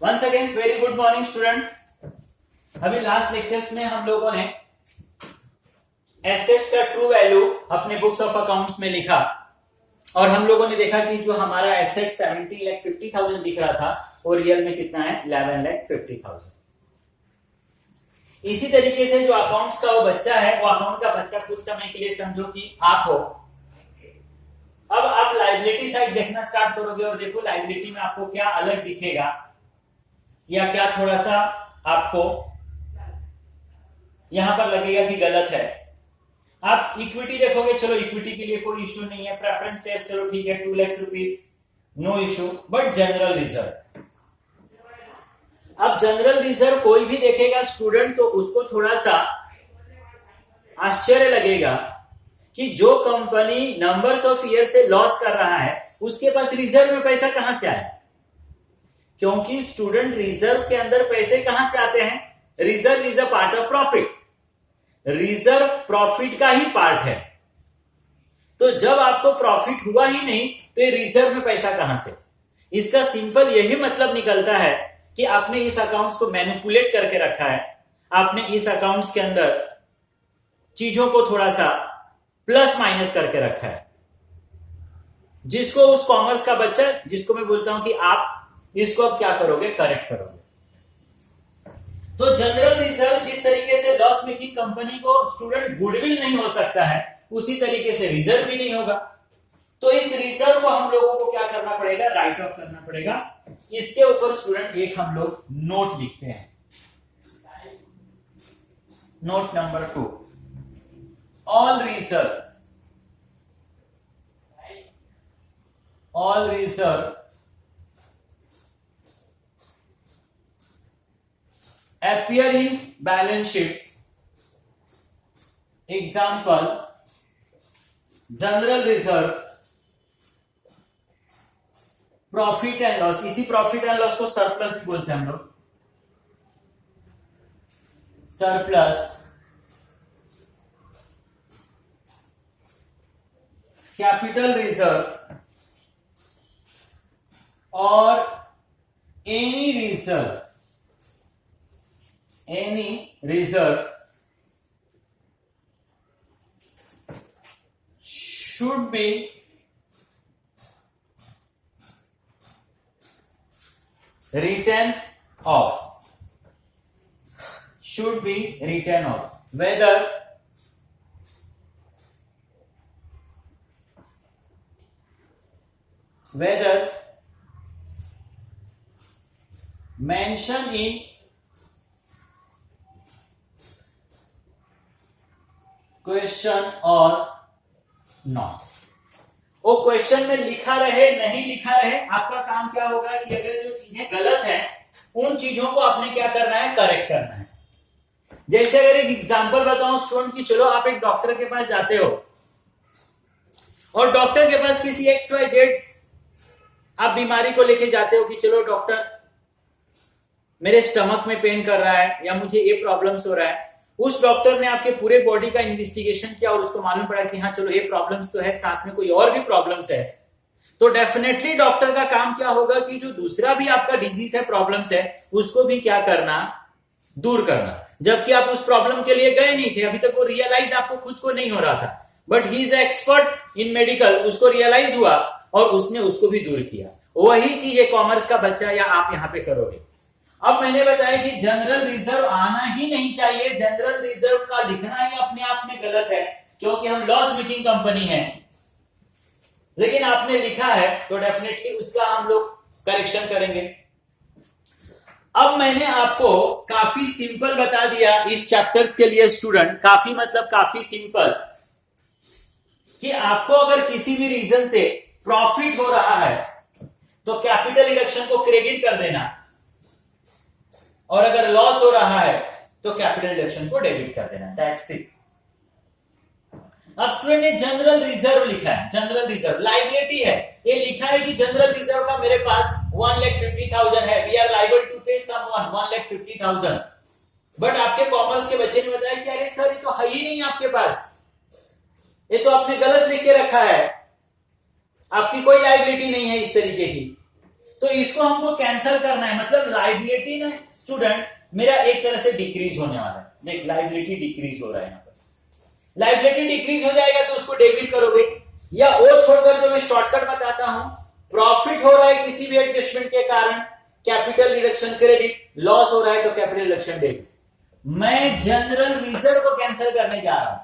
Once again very good morning student. अभी last lectures में हम लोगों ने एसेट्स का ट्रू वैल्यू अपने बुक्स ऑफ अकाउंट्स में लिखा और हम लोगों ने देखा कि जो हमारा एसेट 70,50,000 दिख रहा था वो रियल में कितना है 11,50,000। इसी तरीके से जो अकाउंट्स का वो बच्चा है, वो अकाउंट का बच्चा कुछ समय के लिए समझो कि आप हो। अब आप लायबिलिटी साइड देखना स्टार्ट करोगे और देखो लायबिलिटी में आपको क्या अलग दिखेगा या क्या थोड़ा सा आपको यहां पर लगेगा कि गलत है। आप इक्विटी देखोगे, चलो इक्विटी के लिए कोई इश्यू नहीं है। प्रेफरेंस शेयर चलो ठीक है 2 lakh rupees, no issue. But general reserve, अब जनरल रिजर्व कोई भी देखेगा स्टूडेंट तो उसको थोड़ा सा आश्चर्य लगेगा कि जो कंपनी नंबर्स ऑफ ईयर से लॉस कर रहा है उसके पास रिजर्व में पैसा कहां से आया। क्योंकि स्टूडेंट रिजर्व के अंदर पैसे कहां से आते हैं, reserve is a part of profit, reserve profit का ही पार्ट है। तो जब आपको प्रॉफिट हुआ ही नहीं तो ये रिजर्व में पैसा कहां से। इसका सिंपल यही मतलब निकलता है कि आपने इस अकाउंट्स को मैनिपुलेट करके रखा है, आपने इस अकाउंट्स के अंदर चीजों को थोड़ा सा प्लस माइनस करके रखा है, जिसको उस कॉमर्स का बच्चा, जिसको मैं बोलता हूं कि आप इसको अब क्या करोगे, करेक्ट करोगे। तो जनरल रिजर्व जिस तरीके से लॉस मेकिंग कंपनी को स्टूडेंट गुडविल नहीं हो सकता है, उसी तरीके से रिजर्व भी नहीं होगा। तो इस रिजर्व को हम लोगों को क्या करना पड़ेगा, राइट ऑफ करना पड़ेगा। इसके ऊपर स्टूडेंट एक हम लोग नोट लिखते हैं, note number 2, all reserve appear in balance sheet. Example, general reserve, profit and loss. इसी प्रॉफिट एंड लॉस को सरप्लस भी बोलते हैं हम लोग, सरप्लस। कैपिटल रिजर्व और any reserve should be written off, whether mention in question और not. वो क्वेश्चन में लिखा रहे नहीं लिखा रहे, आपका काम क्या होगा कि अगर जो चीजें गलत है उन चीजों को आपने क्या करना है, करेक्ट करना है। जैसे अगर एक एग्जांपल बताऊं स्टूडेंट की, चलो आप एक डॉक्टर के पास जाते हो और डॉक्टर के पास किसी XYZ आप बीमारी को लेके जाते हो कि चलो डॉक्टर मेरे स्टमक में पेन कर रहा है या मुझे ये प्रॉब्लम्स हो रहा है। उस डॉक्टर ने आपके पूरे बॉडी का इन्वेस्टिगेशन किया और उसको मालूम पड़ा कि हाँ चलो ये प्रॉब्लम्स तो है, साथ में कोई और भी प्रॉब्लम्स है। तो डेफिनेटली डॉक्टर का काम क्या होगा कि जो दूसरा भी आपका डिजीज है, प्रॉब्लम्स है, उसको भी क्या करना, दूर करना। जबकि आप उस प्रॉब्लम के लिए गए नहीं थे, अभी तक वो रियलाइज आपको खुद को नहीं हो रहा था, but he is expert in medical, उसको रियलाइज हुआ और उसने उसको भी दूर किया। वही चीज है कॉमर्स का बच्चा या आप यहां पे करोगे। अब मैंने बताया कि जनरल रिजर्व आना ही नहीं चाहिए, जनरल रिजर्व का लिखना ही अपने आप में गलत है क्योंकि हम लॉस मेकिंग कंपनी है, लेकिन आपने लिखा है तो डेफिनेटली उसका हम लोग करेक्शन करेंगे। अब मैंने आपको काफी सिंपल बता दिया इस चैप्टर्स के लिए स्टूडेंट, काफी मतलब काफी सिंपल, कि आपको अगर किसी भी रीजन से प्रॉफिट हो रहा है तो कैपिटल रिडक्शन को क्रेडिट कर देना, और अगर लॉस हो रहा है तो कैपिटल रिडक्शन को डेबिट कर देना, दैट्स इट। अब स्टूडेंट ने जनरल रिजर्व लिखा है, जनरल रिजर्व लायबिलिटी है, ये लिखा है कि जनरल रिजर्व का मेरे पास 1,50,000 है, वी आर लायबल टू पे समवन 1,50,000। बट आपके कॉमर्स के बच्चे ने बताया कि अरे सर ये तो है ही नहीं आपके पास, ये तो आपने गलत लिख के रखा है, आपकी कोई लायबिलिटी नहीं है इस तरीके की। तो इसको हमको कैंसिल करना है, मतलब लाइबिलिटी ना स्टूडेंट मेरा एक तरह से डिक्रीज होने वाला है। देख लाइबिलिटी डिक्रीज हो रहा है, यहाँ पर लाइबिलिटी डिक्रीज हो जाएगा तो उसको डेबिट करोगे, या वो छोड़कर जो मैं शॉर्टकट बताता हूं, प्रॉफिट हो रहा है किसी भी एडजस्टमेंट के कारण कैपिटल रिडक्शन क्रेडिट, लॉस हो रहा है तो कैपिटल रिडक्शन डेबिट। मैं जनरल रिजर्व को कैंसिल करने जा रहा हूं,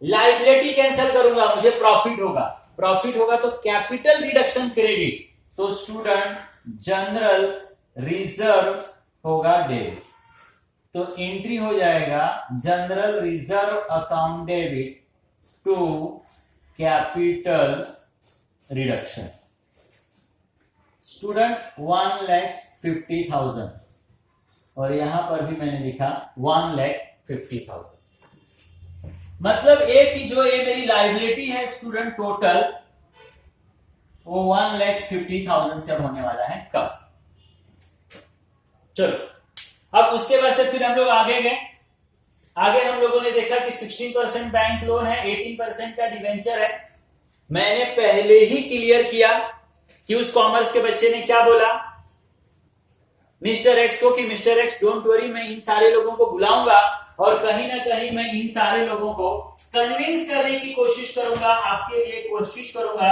लाइबिलिटी कैंसिल करूंगा, मुझे प्रॉफिट होगा, प्रॉफिट होगा तो कैपिटल रिडक्शन क्रेडिट, तो स्टूडेंट जनरल रिजर्व होगा डेबिट, तो एंट्री हो जाएगा general reserve account debit to capital reduction. Student 1,50,000 और यहां पर भी मैंने लिखा 1,50,000, मतलब एक ही जो ये मेरी लाइबिलिटी है स्टूडेंट टोटल वो 1,50,000 से होने वाला है कब। चलो अब उसके बाद से फिर हम लोग आगे गए, आगे हम लोगों ने देखा कि 16% बैंक लोन है, 18% का डिवेंचर है। मैंने पहले ही क्लियर किया कि उस कॉमर्स के बच्चे ने क्या बोला मिस्टर एक्स को कि मिस्टर एक्स डोंट वरी, मैं इन सारे लोगों को बुलाऊंगा और कहीं ना कहीं मैं इन सारे लोगों को कन्विंस करने की कोशिश करूंगा, आपके लिए कोशिश करूंगा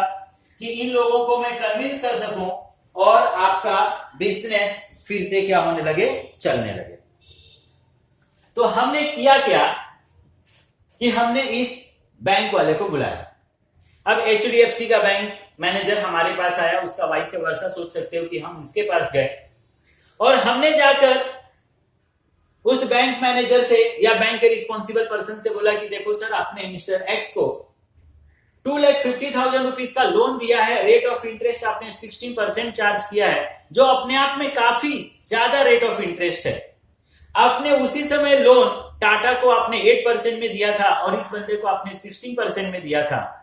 कि इन लोगों को मैं कन्विंस कर सकूं और आपका बिजनेस फिर से क्या होने लगे, चलने लगे। तो हमने किया क्या कि हमने इस बैंक वाले को बुलाया। अब एचडीएफसी का बैंक मैनेजर हमारे पास आया, उसका वाइस वर्सा सोच सकते हो कि हम उसके पास गए और हमने जाकर उस बैंक मैनेजर से या बैंक के रिस्पॉन्सिबल पर्सन से बोला कि देखो सर, आपने मिस्टर एक्स को 2,50,000 रुपीज का लोन दिया है, रेट ऑफ इंटरेस्ट आपने 16% चार्ज किया है, जो अपने आप में काफी ज्यादा रेट ऑफ इंटरेस्ट है। आपने उसी समय लोन टाटा को आपने 8% में दिया था और इस बंदे को आपने 16% में दिया था।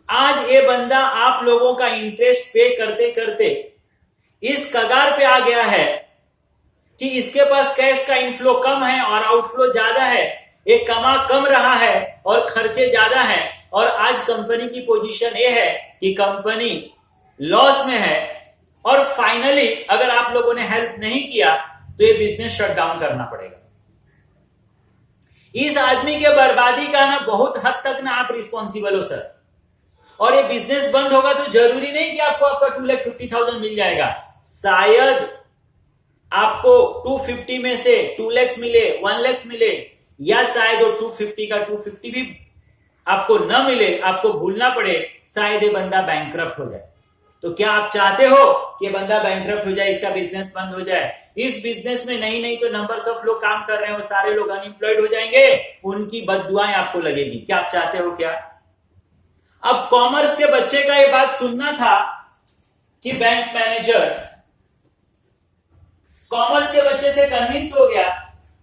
आज ये बंदा आप लोगों का इंटरेस्ट पे करते करते इस कगार पे आ गया है कि इसके पास कैश का इनफ्लो कम है और आउटफ्लो ज्यादा है, ये कमा कम रहा है और खर्चे ज्यादा है, और आज कंपनी की पोजीशन ये है कि कंपनी लॉस में है और फाइनली अगर आप लोगों ने हेल्प नहीं किया तो ये बिजनेस शट डाउन करना पड़ेगा। इस आदमी के बर्बादी का ना बहुत हद तक ना आप रिस्पॉन्सिबल हो सर, और ये बिजनेस बंद होगा तो जरूरी नहीं कि आपको आपका 2,50,000 मिल जाएगा, शायद आपको 250 में से 2 लाख मिले, 1 लाख मिले, या शायद वो 250 का 250 भी आपको न मिले, आपको भूलना पड़े, शायद ये बंदा बैंकरप्ट हो जाए। तो क्या आप चाहते हो कि बंदा बैंकरप्ट हो जाए, इसका बिजनेस बंद हो जाए? इस बिजनेस में नहीं तो नंबर्स ऑफ लोग काम कर रहे हैं, वो सारे लोग अनएम्प्लॉयड हो जाएंगे, उनकी बददुआएं आपको लगेगी। क्या आप चाहते हो क्या? अब कॉमर्स के बच्चे का ये बात सुनना था कि बैंक मैनेजर कॉमर्स के बच्चे से कन्विंस हो गया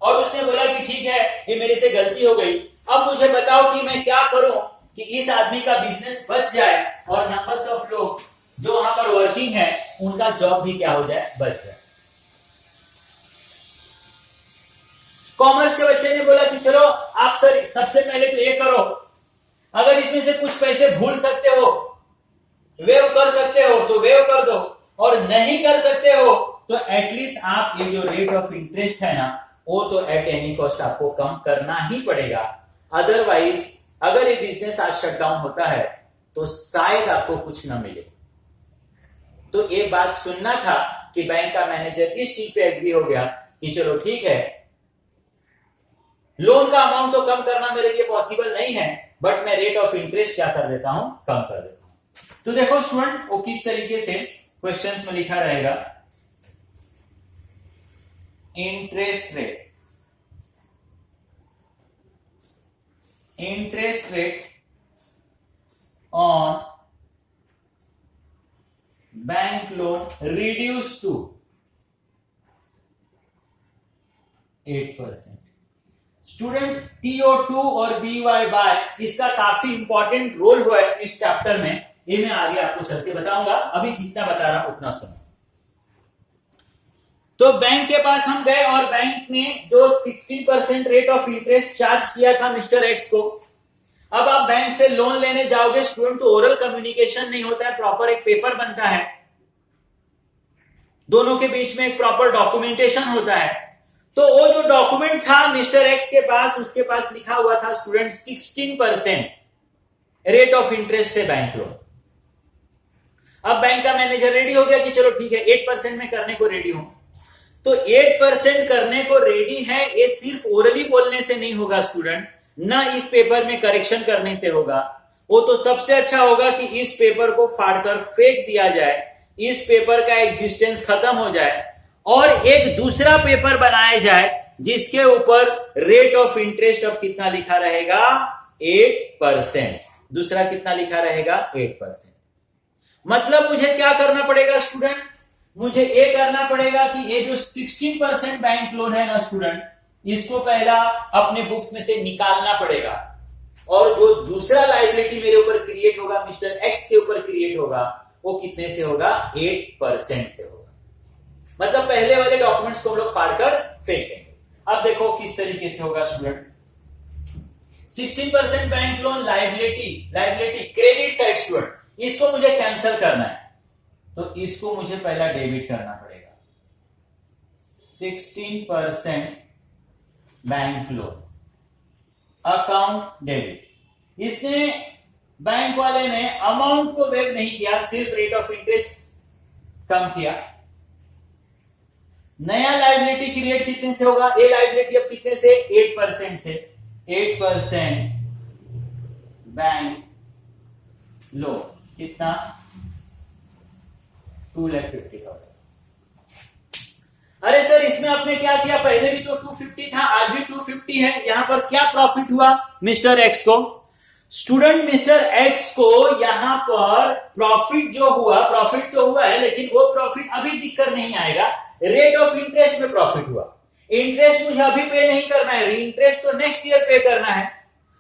और उसने बोला कि ठीक है, ये मेरे से गलती हो गई, अब मुझे बताओ कि मैं क्या करूं कि इस आदमी का बिजनेस बच जाए और नंबर्स ऑफ लोग जो वहां पर वर्किंग है उनका जॉब भी क्या हो जाए, बच जाए। कॉमर्स के बच्चे ने बोला कि चलो आप सर सबसे पहले तो ये करो, अगर इसमें से कुछ पैसे भूल सकते हो, वेव कर सकते हो तो वेव कर दो, और नहीं कर सकते हो तो एटलीस्ट आप ये जो रेट ऑफ इंटरेस्ट है ना, वो तो एट एनी कॉस्ट आपको कम करना ही पड़ेगा। अदरवाइज अगर ये बिजनेस आज शट डाउन होता है तो शायद आपको कुछ ना मिले। तो ये बात सुनना था कि बैंक का मैनेजर इस चीज पे एग्री हो गया कि चलो ठीक है, लोन का अमाउंट तो कम करना मेरे लिए पॉसिबल नहीं है, बट मैं रेट ऑफ इंटरेस्ट क्या कर देता हूं, कम कर देता हूं। तो देखो स्टूडेंट, वो किस तरीके से क्वेश्चंस में लिखा रहेगा, interest rate on bank loan reduce to 8%। Student TO2 और BY बाय इसका काफी इंपॉर्टेंट रोल हुआ है इस चैप्टर में, ये मैं आगे आपको चल के बताऊंगा, अभी जितना बता रहा उतना सुनो। तो बैंक के पास हम गए और बैंक ने जो 16% रेट ऑफ इंटरेस्ट चार्ज किया था मिस्टर एक्स को, अब आप बैंक से लोन लेने जाओगे स्टूडेंट तो ओरल कम्युनिकेशन नहीं होता है, प्रॉपर एक पेपर बनता है। दोनों के बीच में एक प्रॉपर डॉक्यूमेंटेशन होता है। तो वो जो डॉक्यूमेंट था मिस्टर एक्स के पास, उसके पास लिखा हुआ था स्टूडेंट 16% रेट ऑफ इंटरेस्ट से बैंक लोन। अब बैंक का मैनेजर रेडी हो गया कि चलो ठीक है 8% में करने को रेडी हूं। तो 8% करने को रेडी है, ये सिर्फ ओरली बोलने से नहीं होगा स्टूडेंट, ना इस पेपर में करेक्शन करने से होगा। वो तो सबसे अच्छा होगा कि इस पेपर को फाड़कर फेंक दिया जाए, इस पेपर का एग्जिस्टेंस खत्म हो जाए और एक दूसरा पेपर बनाया जाए जिसके ऊपर रेट ऑफ इंटरेस्ट अब कितना लिखा रहेगा, 8%। दूसरा कितना लिखा रहेगा, 8%। मतलब मुझे क्या करना पड़ेगा स्टूडेंट, मुझे ये करना पड़ेगा कि ये जो 16% बैंक लोन है ना स्टूडेंट, इसको पहला अपने बुक्स में से निकालना पड़ेगा और जो दूसरा लायबिलिटी मेरे ऊपर क्रिएट होगा, मिस्टर एक्स के ऊपर क्रिएट होगा, वो कितने से होगा, 8% से होगा। मतलब पहले वाले डॉक्यूमेंट्स को हम लोग फाड़कर फेंकेंगे। अब देखो किस तरीके से होगा student. 16% bank loan liability credit side student, इसको मुझे कैंसिल करना है तो इसको मुझे पहला डेबिट करना पड़ेगा। 16% बैंक लोन अकाउंट डेबिट। इसने बैंक वाले ने अमाउंट को वेव नहीं किया, सिर्फ रेट ऑफ इंटरेस्ट कम किया। नया लायबिलिटी क्रिएट कितने से होगा, ये लायबिलिटी अब कितने से, 8% से। 8% बैंक लोन कितना, 2,50,000। अरे सर इसमें आपने क्या किया, पहले भी तो 250 था, आज भी 250 है, यहां पर क्या प्रॉफिट हुआ मिस्टर एक्स को? स्टूडेंट मिस्टर एक्स को यहां पर प्रॉफिट जो हुआ, प्रॉफिट तो हुआ है लेकिन वो प्रॉफिट अभी दिखकर नहीं आएगा, रेट ऑफ इंटरेस्ट में प्रॉफिट हुआ। इंटरेस्ट मुझे अभी पे नहीं करना है, इंटरेस्ट तो नेक्स्ट ईयर पे करना है।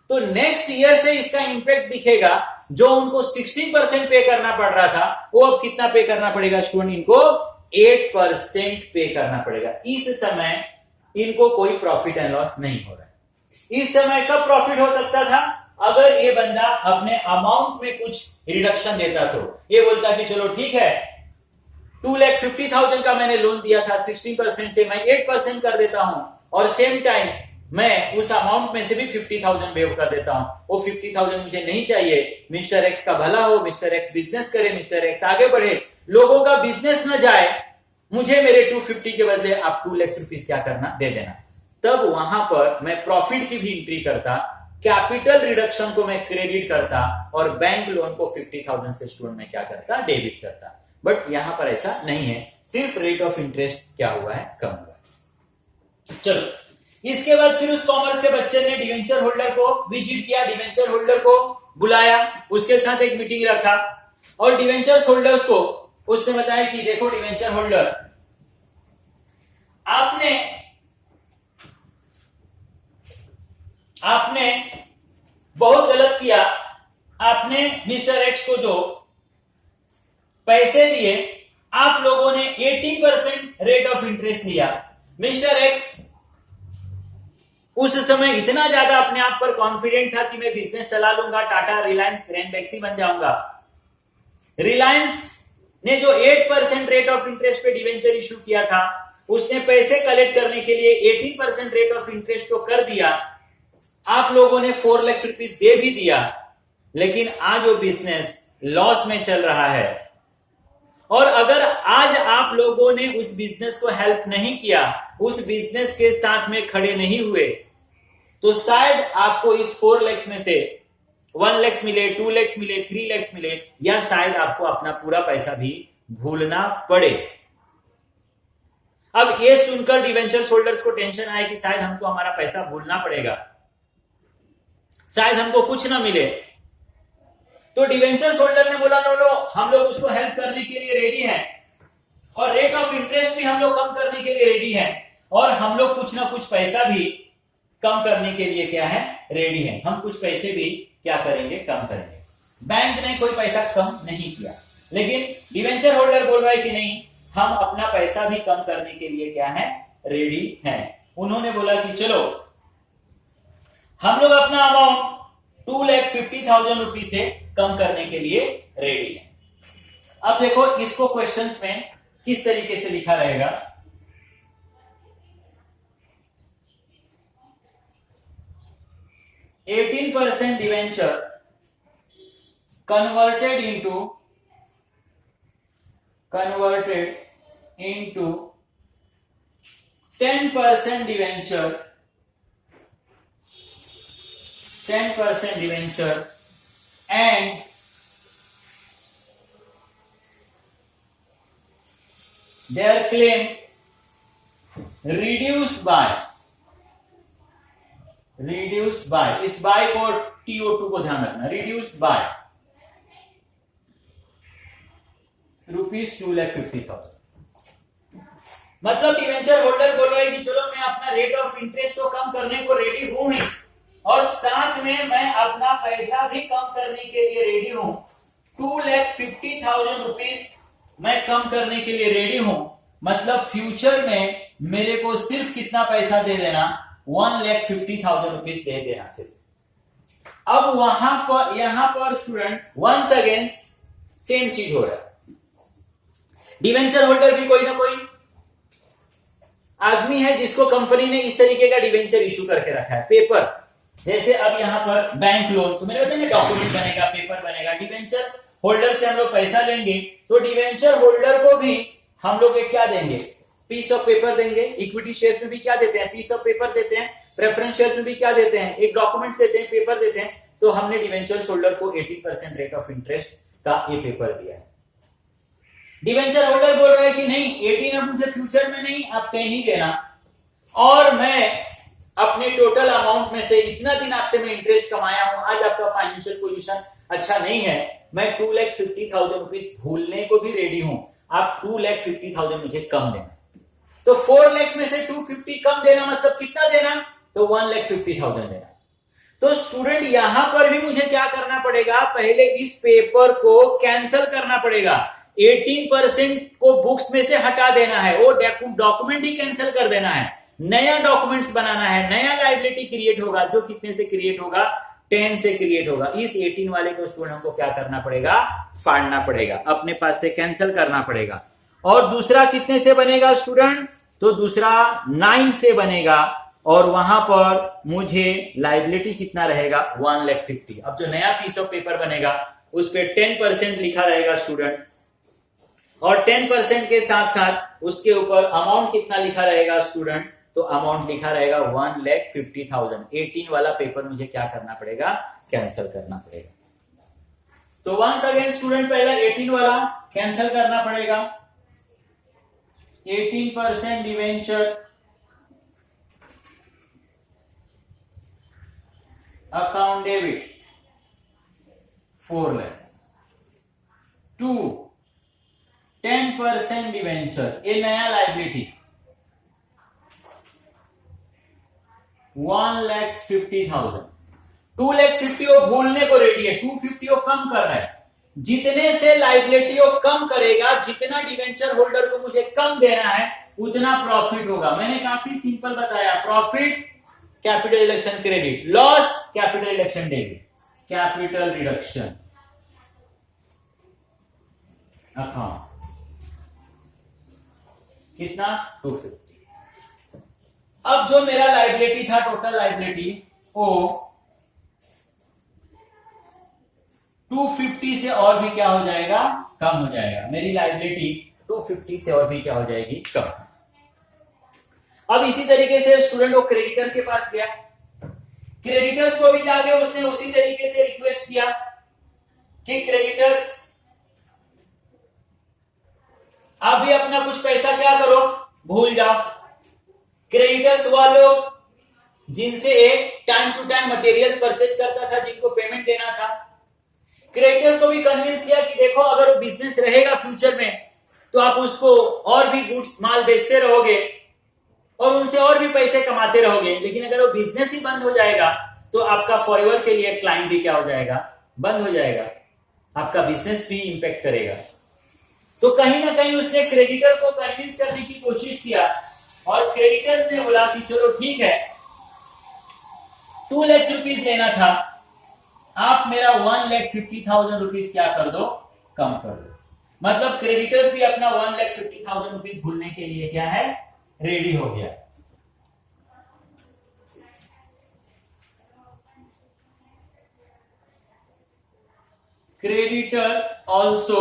तो नेक्स्ट ईयर से इसका इंपैक्ट दिखेगा। जो उनको 16% पे करना पड़ रहा था वो अब कितना पे करना पड़ेगा स्टूडेंट, इनको 8% पे करना पड़ेगा। इस समय इनको कोई प्रॉफिट एंड लॉस नहीं हो रहा है। इस समय कब प्रॉफिट हो सकता था, अगर ये बंदा अपने अमाउंट में कुछ रिडक्शन देता तो ये बोलता कि चलो ठीक है 2,50,000 का मैंने लोन दिया था, 16% से मैं 8% कर देता हूं और सेम टाइम मैं उस अमाउंट में से भी 50,000 वेव कर देता हूं। वो 50,000 मुझे नहीं चाहिए। मिस्टर एक्स का भला हो, मिस्टर एक्स बिजनेस करे, मिस्टर एक्स आगे बढ़े, लोगों का बिजनेस न जाए, मुझे मेरे 250 के बदले आप 2 लाख रुपीस क्या करना, दे देना। तब वहां पर मैं प्रॉफिट की भी एंट्री करता, कैपिटल रिडक्शन को मैं क्रेडिट करता और बैंक लोन को 50,000 से स्टूडेंट में क्या करता, डेबिट करता। बट यहां पर ऐसा नहीं है, सिर्फ रेट ऑफ इंटरेस्ट क्या हुआ है, कम हुआ है। चलो इसके बाद फिर उस कॉमर्स के बच्चे ने डिवेंचर होल्डर को विजिट किया, डिवेंचर होल्डर को बुलाया, उसके साथ एक मीटिंग रखा और डिवेंचर होल्डर्स को उसने बताया कि देखो डिवेंचर होल्डर, आपने बहुत गलत किया। आपने मिस्टर एक्स को जो पैसे दिए, आप लोगों ने 18% रेट ऑफ इंटरेस्ट लिया। मिस्टर एक्स उस समय इतना ज्यादा अपने आप पर कॉन्फिडेंट था कि मैं बिजनेस चला लूंगा, टाटा, रिलायंस, रेनबैक्सी बन जाऊंगा। रिलायंस ने जो 8% रेट ऑफ इंटरेस्ट पे डिवेंचर इशू किया था, उसने पैसे कलेक्ट करने के लिए 18% रेट ऑफ इंटरेस्ट को कर दिया। आप लोगों ने 4 लाख रुपीस दे भी दिया, लेकिन आज वो बिजनेस लॉस में चल रहा है। और अगर आज आप लोगों ने उस बिजनेस को हेल्प नहीं किया, उस बिजनेस के साथ में खड़े नहीं हुए, तो शायद आपको इस 4 लाख में से 1 लाख मिले, 2 लाख मिले, 3 लाख मिले, या शायद आपको अपना पूरा पैसा भी भूलना पड़े। अब ये सुनकर डिवेंचर होल्डर्स को टेंशन आया कि शायद हमको हमारा पैसा भूलना पड़ेगा, शायद हमको कुछ ना मिले। तो डिवेंचर होल्डर ने बोला नो, हम लोग उसको हेल्प करने के लिए रेडी हैं और रेट ऑफ इंटरेस्ट भी हम लोग कम करने के लिए रेडी हैं और हम लोग कुछ ना कुछ पैसा भी कम करने के लिए क्या है, रेडी हैं। हम कुछ पैसे भी क्या करेंगे, कम करेंगे। बैंक ने कोई पैसा कम नहीं किया, लेकिन डिवेंचर होल्डर बोल रहा है कि नहीं, हम अपना पैसा भी कम करने के लिए क्या है, रेडी हैं। उन्होंने बोला कि चलो हम लोग अपना अमाउंट 2,50,000 रुपीज से कम करने के लिए रेडी है। अब देखो इसको क्वेश्चंस में किस तरीके से लिखा रहेगा? $18 debenture converted into 10% debenture, 10% debenture and their claim reduced by, इस बाय को TO2 को ध्यान रखना, reduced by ₹2,50,000। मतलब डिवेंचर होल्डर बोल रहा है कि चलो मैं अपना रेट ऑफ इंटरेस्ट को कम करने को रेडी हूं ही, और साथ में मैं अपना पैसा भी कम करने के लिए रेडी हूं। 2,50,000 रुपीस मैं कम करने के लिए रेडी हूं। मतलब फ्यूचर में मेरे को सिर्फ कितना पैसा दे देना? 1,50,000 रुपीस दे देना सिर्फ। अब वहां पर यहां पर स्टूडेंट वंस अगेन सेम चीज हो रहा है। डिवेंचर होल्डर भी कोई ना कोई आदमी है जिसको कंपनी ने इस तरीके का डिवेंचर इशू करके रखा है, पेपर। जैसे अब यहां पर बैंक लोन, तो मेरे वजह डॉक्यूमेंट बनेगा, पेपर बनेगा। डिवेंचर होल्डर से हम लोग पैसा लेंगे, तो डिवेंचर होल्डर को भी हम लोग क्या देंगे? पीस ऑफ पेपर देंगे। इक्विटी शेयर में भी क्या देते हैं? पीस ऑफ पेपर देते हैं। प्रेफरेंस शेयर में भी क्या देते हैं? एक डॉक्यूमेंट्स देते हैं, पेपर देते हैं। तो हमने डिवेंचर होल्डर को 18% रेट ऑफ इंटरेस्ट का ये पेपर दिया है। डिवेंचर होल्डर बोल रहा है कि नहीं, 18 अब मुझे फ्यूचर में नहीं, अब 10 ही देना, और मैं अपने टोटल अमाउंट में से इतना दिन आपसे मैं इंटरेस्ट कमाया हूं, आज आपका फाइनेंशियल पोजीशन अच्छा नहीं है, मैं 2,50,000 रुपीस भूलने को भी रेडी हूं, आप 2,50,000 मुझे कम देना। तो 4 लाख में से 250 कम देना मतलब कितना देना? तो 1,50,000 देना। तो स्टूडेंट यहां पर भी मुझे क्या करना पड़ेगा? पहले इस पेपर को कैंसिल करना पड़ेगा। 18% को बुक्स में से हटा देना है, वो डॉक्यूमेंट ही कैंसिल कर देना है, नया डॉक्यूमेंट्स बनाना है, नया लायबिलिटी क्रिएट होगा, जो कितने से क्रिएट होगा? 10 से क्रिएट होगा। इस 18 वाले को स्टूडेंट को क्या करना पड़ेगा? फाड़ना पड़ेगा, अपने पास से कैंसिल करना पड़ेगा। और दूसरा कितने से बनेगा स्टूडेंट? तो दूसरा 9 से बनेगा, और वहां पर मुझे लायबिलिटी कितना रहेगा? 1,50,000। अब जो नया पीस ऑफ पेपर बनेगा उस पर 10% लिखा रहेगा स्टूडेंट, और 10% के साथ साथ उसके ऊपर अमाउंट कितना लिखा रहेगा स्टूडेंट? तो अमाउंट लिखा रहेगा 1,50,000। 18 वाला पेपर मुझे क्या करना पड़ेगा? कैंसिल करना पड़ेगा। तो वंस अगेन स्टूडेंट पहला 18 वाला कैंसिल करना पड़ेगा। 18% debenture account debit 4 lakh. 10% debenture, ये नया लायबिलिटी 1,50,000। 2,50,000 वो भूलने को रेडी है, 250 वो कम कर रहा है। जितने से लायबिलिटी वो कम करेगा, जितना डिवेंचर होल्डर को मुझे कम देना है, उतना प्रॉफिट होगा। मैंने काफी सिंपल बताया, profit capital reduction credit, loss capital reduction debit, capital reduction account कितना? 250। अब जो मेरा लायबिलिटी था, टोटल लायबिलिटी, वो 250 से और भी क्या हो जाएगा? कम हो जाएगा। मेरी लायबिलिटी 250 से और भी क्या हो जाएगी? कम। अब इसी तरीके से स्टूडेंट को क्रेडिटर के पास गया, क्रेडिटर्स को भी जाके उसने उसी तरीके से रिक्वेस्ट किया कि क्रेडिटर्स आप भी अपना कुछ पैसा क्या करो? भूल जाओ। क्रेडिटर्स वालों जिनसे एक time to time materials purchase करता था, जिनको पेमेंट देना था, क्रेडिटर्स को भी कन्विंस किया कि देखो अगर वो बिजनेस रहेगा फ्यूचर में तो आप उसको और भी गुड्स माल बेचते रहोगे और उनसे और भी पैसे कमाते रहोगे, लेकिन अगर वो बिजनेस ही बंद हो जाएगा तो आपका फॉरएवर के लिए क्लाइंट भी क्या हो जाएगा? बंद हो जाएगा, आपका बिजनेस भी इंपैक्ट करेगा। तो कहीं ना कहीं उसने क्रेडिटर को कन्विंस करने की कोशिश किया, और क्रेडिटर्स ने बोला कि चलो ठीक है, 2 लाख रुपीस देना था, आप मेरा 1,50,000 रुपीस क्या कर दो? कम कर दो। मतलब क्रेडिटर्स भी अपना 1,50,000 रुपीज भूलने के लिए क्या है, रेडी हो गया। Creditor also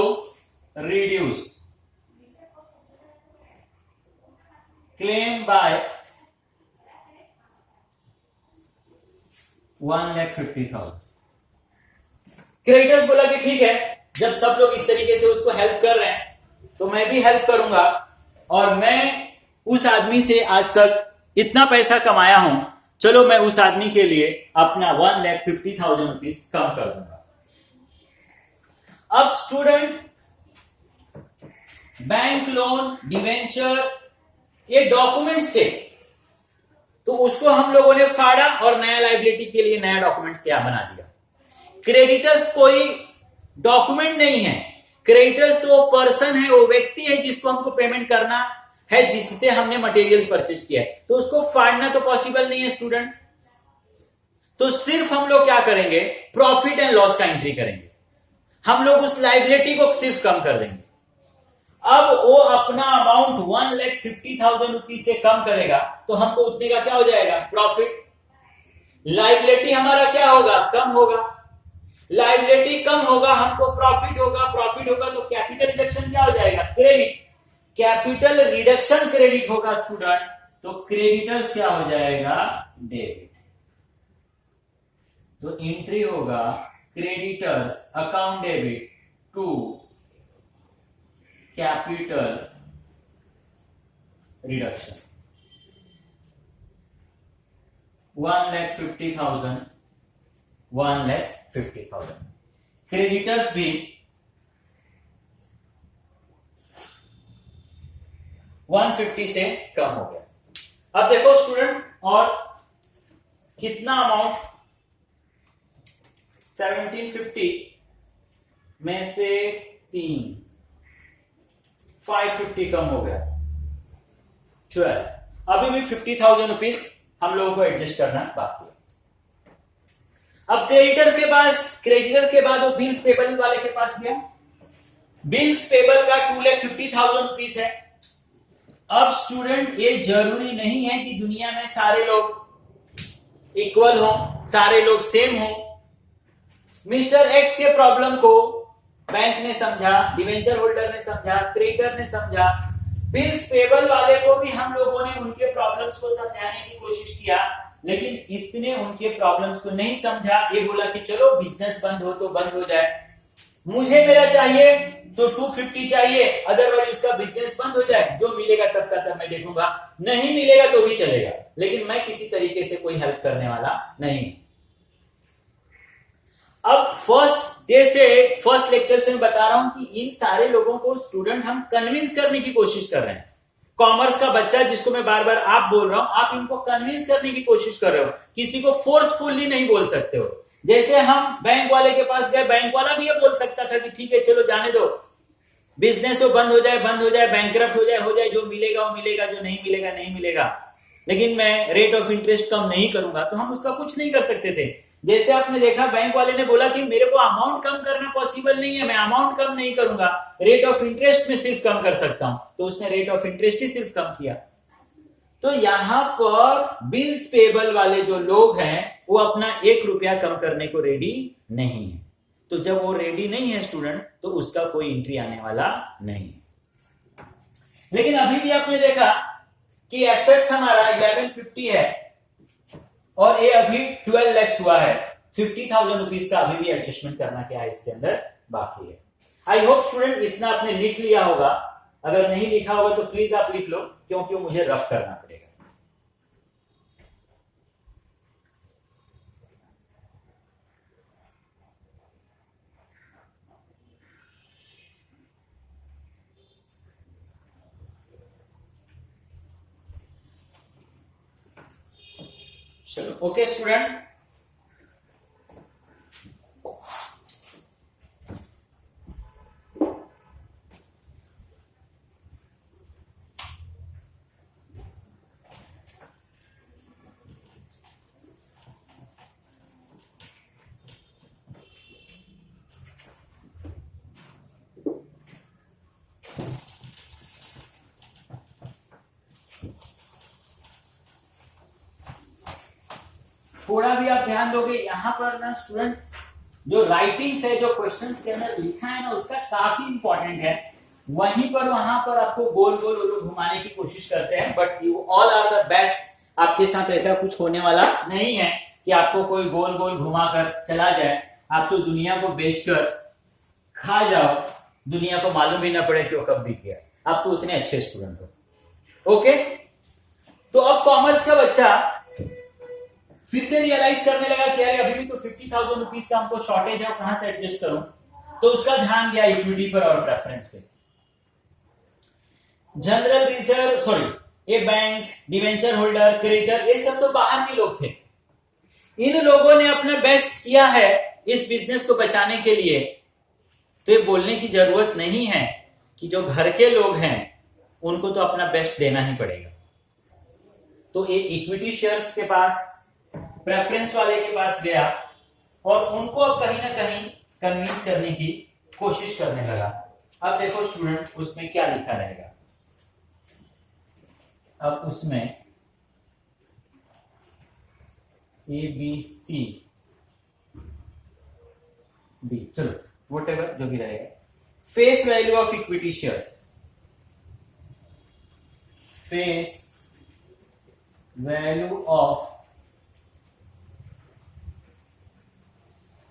reduce claim by 1,50,000। Creditors बोला कि ठीक है, जब सब लोग इस तरीके से उसको हेल्प कर रहे हैं तो मैं भी हेल्प करूंगा, और मैं उस आदमी से आज तक इतना पैसा कमाया हूं, चलो मैं उस आदमी के लिए अपना 1,50,000 रुपीज कम कर दूंगा। अब स्टूडेंट, बैंक लोन, डिवेंचर, ये डॉक्यूमेंट्स थे, तो उसको हम लोगों ने फाड़ा और नया लायबिलिटी के लिए नया डॉक्यूमेंट्स क्या बना दिया। क्रेडिटर्स कोई डॉक्यूमेंट नहीं है, क्रेडिटर्स तो वो पर्सन है, वो व्यक्ति है जिसको हमको पेमेंट करना है, जिससे हमने मटेरियल परचेज किया है, तो उसको फाड़ना तो पॉसिबल नहीं है स्टूडेंट। तो सिर्फ हम लोग क्या करेंगे, प्रॉफिट एंड लॉस का एंट्री करेंगे, हम लोग उस लायबिलिटी को सिर्फ कम कर देंगे। अब वो अपना अमाउंट 1,50,000 रुपीज से कम करेगा तो हमको उतने का क्या हो जाएगा, प्रॉफिट। लायबिलिटी हमारा क्या होगा, कम होगा, लायबिलिटी कम होगा, हमको प्रॉफिट होगा, प्रॉफिट होगा तो कैपिटल रिडक्शन क्या हो जाएगा, क्रेडिट। कैपिटल रिडक्शन क्रेडिट होगा स्टूडेंट, तो क्रेडिटर्स क्या हो जाएगा, डेबिट। तो एंट्री होगा creditors account debit to capital reduction 1,50,000 1,50,000। Creditors भी 150 से कम हो गया। अब देखो स्टूडेंट, और कितना अमाउंट, 1750 में से 3, 550 कम हो गया, 12। अभी भी 50,000 रुपीज हम लोगों को एडजस्ट करना बाकी है। अब क्रेडिटर के बाद वो बिल्स पेबल वाले के पास गया, बिल्स पेबल का 2,50,000 रुपीज है। अब स्टूडेंट, ये जरूरी नहीं है कि दुनिया में सारे लोग इक्वल हो, सारे लोग सेम हो। मिस्टर एक्स के प्रॉब्लम को बैंक ने समझा, डिवेंचर होल्डर ने समझा, क्रेडिटर ने समझा, बिल्स पेबल वाले को भी हम लोगों ने उनके प्रॉब्लम्स को समझाने की कोशिश किया, लेकिन इसने उनके प्रॉब्लम्स को नहीं समझा। ये बोला कि चलो बिजनेस बंद हो तो बंद हो जाए, मुझे मेरा चाहिए तो 250 चाहिए, अदरवाइज उसका बिजनेस बंद हो जाए, जो मिलेगा तब का तब मैं देखूंगा, नहीं मिलेगा तो भी चलेगा, लेकिन मैं किसी तरीके से कोई हेल्प करने वाला नहीं। अब फर्स्ट लेक्चर से मैं बता रहा हूं कि इन सारे लोगों को स्टूडेंट हम कन्विंस करने की कोशिश कर रहे हैं। कॉमर्स का बच्चा जिसको मैं बार बार आप बोल रहा हूं, आप इनको कन्विंस करने की कोशिश कर रहे हो, किसी को फोर्सफुली नहीं बोल सकते हो। जैसे हम बैंक वाले के पास गए, बैंक वाला भी ये बोल सकता था कि ठीक है चलो जाने दो, बिजनेस हो बंद हो जाए, बैंकरप्ट हो जाए, जो मिलेगा वो मिलेगा, जो नहीं मिलेगा नहीं मिलेगा, लेकिन मैं रेट ऑफ इंटरेस्ट कम नहीं करूंगा, तो हम उसका कुछ नहीं कर सकते थे। जैसे आपने देखा, बैंक वाले ने बोला कि मेरे को अमाउंट कम करना पॉसिबल नहीं है, मैं अमाउंट कम नहीं करूंगा, रेट ऑफ इंटरेस्ट में सिर्फ कम कर सकता हूं, तो उसने रेट ऑफ इंटरेस्ट ही सिर्फ कम किया। तो यहां पर बिल्स पेबल वाले जो लोग हैं वो अपना 1 रुपया कम करने को रेडी नहीं है। तो जब वो रेडी नहीं है स्टूडेंट, तो उसका कोई एंट्री आने वाला नहीं। लेकिन अभी भी आपने देखा कि एसेट्स हमारा 1150 है और ये अभी 12 lakhs हुआ है, 50,000 रुपीज का अभी भी एडजस्टमेंट करना क्या है इसके अंदर बाकी है। आई होप स्टूडेंट इतना आपने लिख लिया होगा, अगर नहीं लिखा होगा तो प्लीज आप लिख लो, क्योंकि मुझे रफ करना पड़ेगा। चलो ओके स्टूडेंट, थोड़ा भी आप ध्यान दोगे यहां पर ना स्टूडेंट, जो राइटिंग्स है, जो क्वेश्चंस के अंदर लिखा है ना, उसका काफी इंपॉर्टेंट है। वहीं पर वहां पर आपको गोल गोल वो लोग घुमाने की कोशिश करते हैं, but you all are the best. आपके साथ ऐसा कुछ होने वाला नहीं है कि आपको कोई गोल गोल घुमाकर चला जाए। आप तो दुनिया को बेचकर खा जाओ, दुनिया को मालूम ही ना पड़े कि वो कब बिक गया। आप तो उतने अच्छे स्टूडेंट हो। ओके, तो अब कॉमर्स का बच्चा फिर से रियलाइज करने लगा कि अरे अभी भी तो 50,000 रुपीज का हमको शॉर्टेज है, कहां से एडजस्ट करूं। तो उसका ध्यान गया इक्विटी पर और प्रेफरेंस पे। जनरल रिजर्व, सॉरी, ये बैंक, डिवेंचर होल्डर, क्रेडिटर, ये सब तो बाहर के लोग थे। इन लोगों ने अपना बेस्ट किया है इस बिजनेस को बचाने के लिए। तो ये बोलने की जरूरत नहीं है कि जो घर के लोग हैं उनको तो अपना बेस्ट देना ही पड़ेगा। तो ये इक्विटी शेयर्स के पास, प्रेफरेंस वाले के पास गया और उनको अब कहीं ना कहीं कन्विंस करने की कोशिश करने लगा। अब देखो स्टूडेंट, उसमें क्या लिखा रहेगा। अब उसमें ABC D, चलो व्हाटएवर जो भी रहेगा। Face value of equity shares, face value of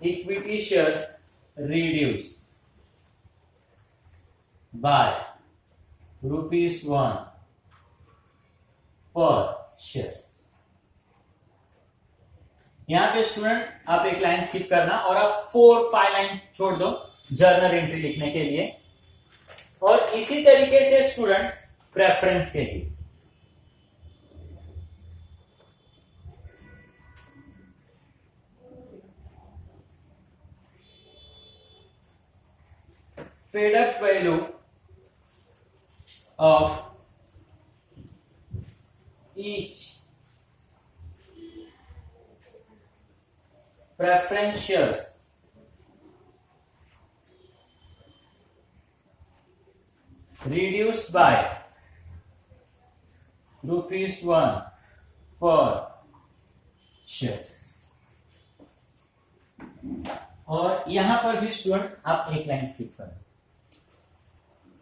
equity shares reduce by ₹1 per shares। यहां पे स्टूडेंट आप एक लाइन स्किप करना और आप 4-5 लाइन छोड़ दो जर्नल एंट्री लिखने के लिए। और इसी तरीके से स्टूडेंट प्रेफरेंस के लिए paid up value of each preference shares reduced by ₹1 per shares। और यहां पर भी स्टूडेंट आप एक लाइन स्किप करें।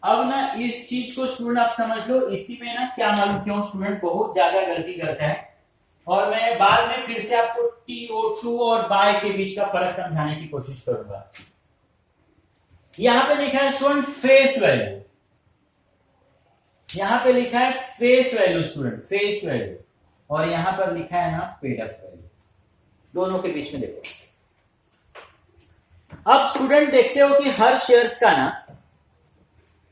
अब ना इस चीज को स्टूडेंट आप समझ लो, इसी में ना क्या मालूम क्यों स्टूडेंट बहुत ज्यादा गलती करता है। और मैं बाद में फिर से आपको TO2 और बाय के बीच का फर्क समझाने की कोशिश करूंगा। यहां पे लिखा है स्टूडेंट फेस वैल्यू, यहां पे लिखा है face value student, face value, और यहां पर लिखा है ना पेड अप वैल्यू। दोनों के बीच में देखो। अब स्टूडेंट देखते हो कि हर शेयर्स का ना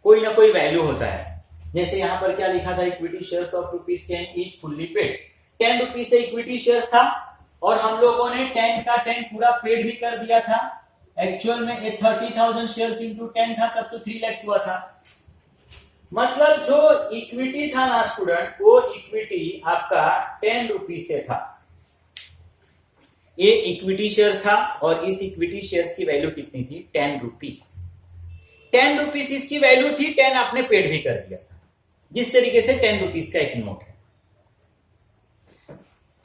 कोई वैल्यू होता है। जैसे यहां पर क्या लिखा था, equity shares of ₹10 each fully paid. 10 rupees से इक्विटी शेयर्स था और हम लोगों ने 10 का 10 पूरा पेड भी कर दिया था। एक्चुअल में ये 30,000 शेयर्स इंटू 10 था, तब तो 3 लाख हुआ था। मतलब जो इक्विटी था ना स्टूडेंट, वो इक्विटी आपका 10 रुपीज से था। ये इक्विटी शेयर था और इस इक्विटी शेयर्स की वैल्यू कितनी थी, 10 रुपीज। 10 रुपीज इसकी वैल्यू थी, 10 आपने पेड भी कर दिया था। जिस तरीके से 10 रुपीज का एक नोट है।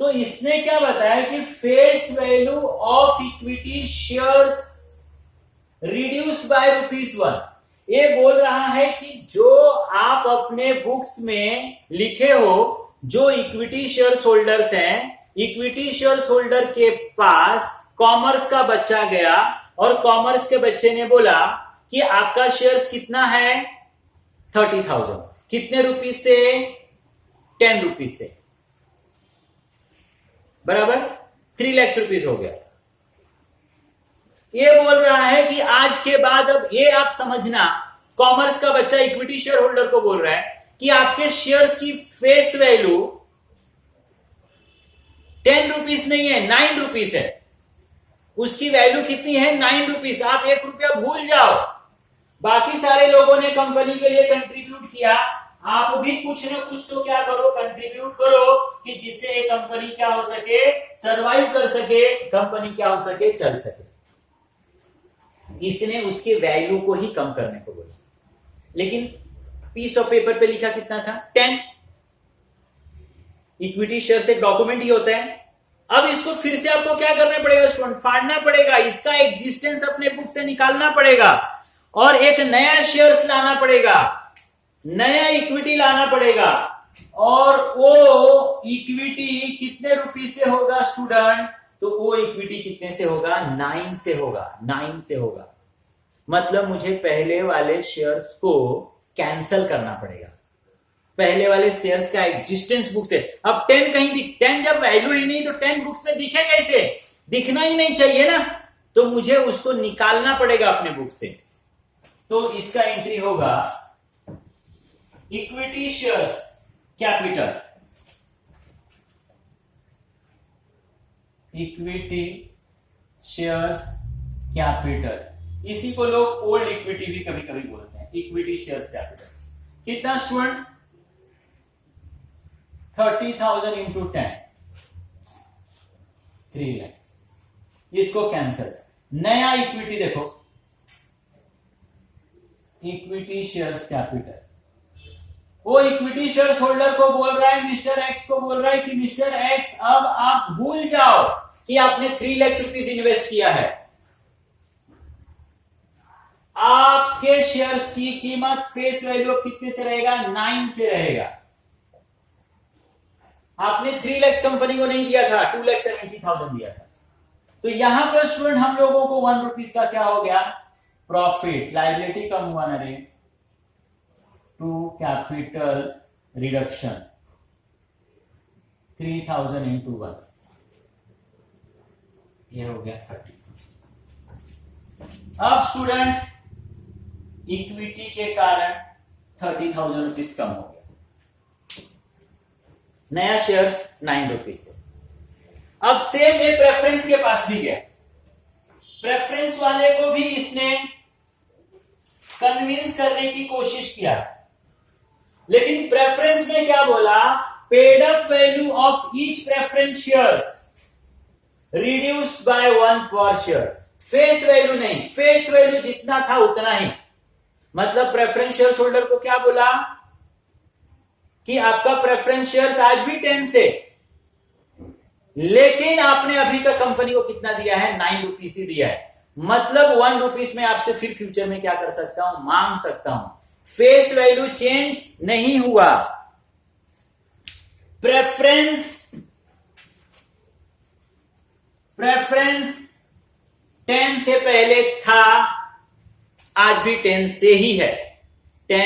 तो इसने क्या बताया कि face value of equity shares reduce by ₹1। ये बोल रहा है कि जो आप अपने बुक्स में लिखे हो, जो इक्विटी शेयर्स होल्डर्स हैं, इक्विटी शेयर्स होल्डर के पास कॉमर्स का बच्चा गया और कॉमर्स के बच्चे ने बोला कि आपका शेयर्स कितना है, 30,000। कितने रुपीज से, 10 रुपीज से, बराबर 3 लाख रुपीज हो गया। ये बोल रहा है कि आज के बाद अब ये आप समझना, कॉमर्स का बच्चा इक्विटी शेयर होल्डर को बोल रहा है कि आपके शेयर्स की फेस वैल्यू 10 रुपीज नहीं है, 9 रुपीज है। उसकी वैल्यू कितनी है, 9 रुपीज। आप ₹1 भूल जाओ, बाकी सारे लोगों ने कंपनी के लिए कंट्रीब्यूट किया, आप भी कुछ न कुछ तो क्या करो, कंट्रीब्यूट करो, कि जिससे ये कंपनी क्या हो सके, सरवाइव कर सके, कंपनी क्या हो सके, चल सके। इसने उसके वैल्यू को ही कम करने को बोला, लेकिन पीस ऑफ पेपर पे लिखा कितना था, 10। इक्विटी शेयर से डॉक्यूमेंट ही होता है, अब इसको फिर से आपको क्या करना पड़ेगा स्टूडेंट, फाड़ना पड़ेगा, इसका एग्जिस्टेंस अपने बुक से निकालना पड़ेगा और एक नया शेयर्स लाना पड़ेगा, नया इक्विटी लाना पड़ेगा। और वो इक्विटी कितने रुपीस से होगा स्टूडेंट, तो वो इक्विटी कितने से होगा, 9 से होगा, 9 से होगा। मतलब मुझे पहले वाले शेयर्स को कैंसल करना पड़ेगा, पहले वाले शेयर्स का एग्जिस्टेंस बुक से। अब 10 कहीं दिख, 10 जब वैल्यू ही नहीं तो 10 बुक्स में दिखे कैसे, दिखना ही नहीं चाहिए ना, तो मुझे उसको निकालना पड़ेगा अपने बुक से। तो इसका एंट्री होगा equity shares capital, equity shares capital, इसी को लोग ओल्ड इक्विटी भी कभी कभी बोलते हैं, इक्विटी शेयर्स कैपिटल। कितना स्टूडेंट, 30,000 इंटू 10, 3 लाख। इसको कैंसल, नया इक्विटी देखो, इक्विटी शेयर्स कैपिटल। वो इक्विटी शेयर्स होल्डर को बोल रहा है, मिस्टर एक्स को बोल रहा है कि मिस्टर एक्स अब आप भूल जाओ कि आपने 3 लाख रुपीज इन्वेस्ट किया है, आपके शेयर्स की कीमत फेस वैल्यू कितने से रहेगा, 9 से रहेगा। आपने 3 लाख कंपनी को नहीं दिया था, 2,70,000 दिया था। तो यहां पर स्टूडेंट हम लोगों को 1 रुपीज का क्या हो गया, प्रॉफिट, लाइबिलिटी कम हुआ ना रे, टू कैपिटल रिडक्शन, 3,000 इंटू 1, ये हो गया 30। अब स्टूडेंट इक्विटी के कारण 30,000 रुपीज कम हो गया, नया शेयर्स 9 रुपीज से। अब सेम ये प्रेफरेंस के पास भी गया, प्रेफरेंस वाले को भी इसने कन्विंस करने की कोशिश किया, लेकिन प्रेफरेंस में क्या बोला, paid up value of each preference shares reduced by 1 पर शेयर। फेस वैल्यू नहीं, फेस वैल्यू जितना था उतना ही। मतलब प्रेफरेंस शेयर होल्डर को क्या बोला कि आपका प्रेफरेंस शेयर्स आज भी 10 से, लेकिन आपने अभी तक कंपनी को कितना दिया है, 9 रुपीज ही दिया है। मतलब 1 रुपीज में आपसे फिर फ्यूचर में क्या कर सकता हूं, मांग सकता हूं। फेस वैल्यू चेंज नहीं हुआ, प्रेफरेंस 10 से पहले था, आज भी 10 से ही है।